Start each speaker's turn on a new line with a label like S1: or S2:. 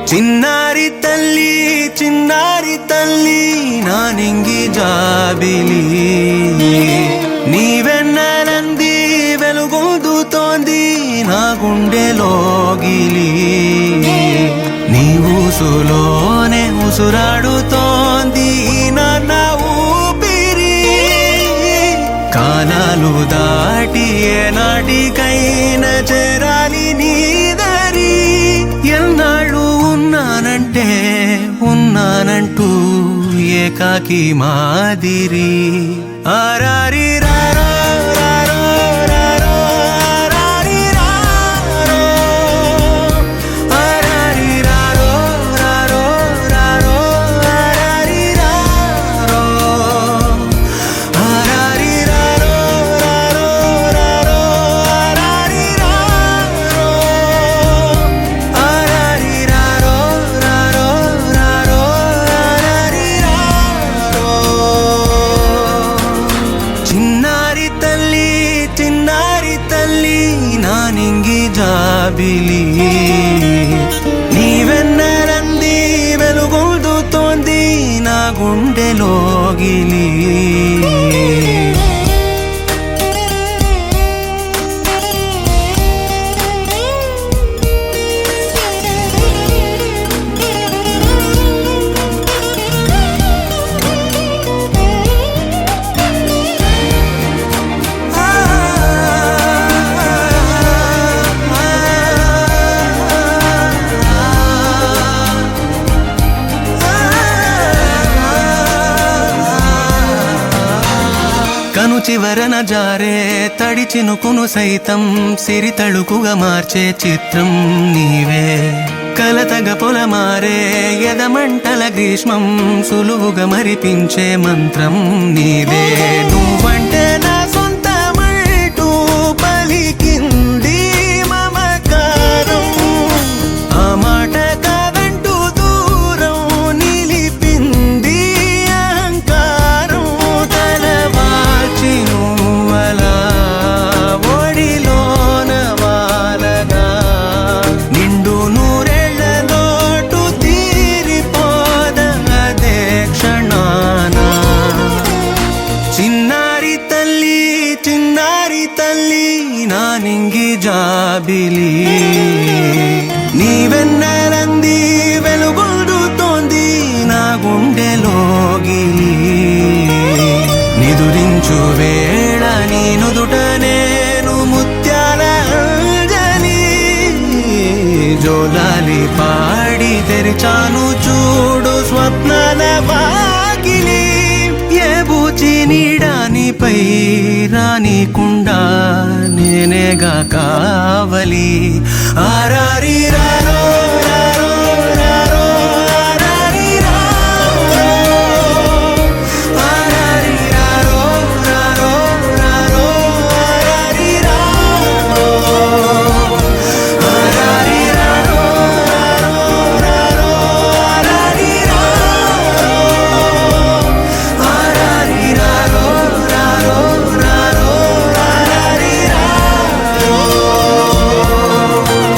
S1: చిన్నారి తల్లి నా నింగి జాబిలి నీవెన్నెలంది వెలుగొందుతోంది నా గుండెలోగిలి నీ ఊసులోనే ఉసురాడుతోంది నా ఊపిరి కాలాలు దాటి ఏనాటికైనా చేరాలి నీ దరి ఎన్నాళ్ళు ఉన్నానంటూ ఏకాకి మాదిరి ఆరారి రారో రారో రారో ఆరారి రారో ఆరారి రారో రారో రారో ఆరారి రారో ఆరారి రారో రారో రారో ఆరారి రారో ఆరారి రారో రారో రారో ఆరారి రారో చిన్నారి తల్లి నా నింగి జాబిలి నీవెన్నెలంది వెలుగొందుతోంది నా గుండెలోగిలి కను చివరన జారే తడి చినుకును సైతం సిరి తళుకుగా మార్చే చిత్రం నీవే కలతగ పొలమారే ఎదమంటల గ్రీష్మం సులువుగా మరిపించే మంత్రం నీదే నువ్వంటే నా సొంతమంటూ పలికింది మమకారం ఆ మాట కాదంటూ దూరం నిలిపింది అహంకారం తలవాల్చి నువ్వలా ఒడిలోన వాలగా నిండు నూరేళ్ల లోటు తీరిపోదదే క్షణాన చిన్నారి తల్లి నా నింగి జాబిలి నీవెన్నెలంది వెలుగొందుతోంది నా గుండెలోగిలి నిదురించు వేళ నీ నుదుట నేను ముత్యాల అంజలి జోలాలి పాడి తెరిచాను చూడు స్వప్నాల వాకిలి ఏ బూచి నీడానిపై రానికుండా నేనేగా కావలి ఆరారి రా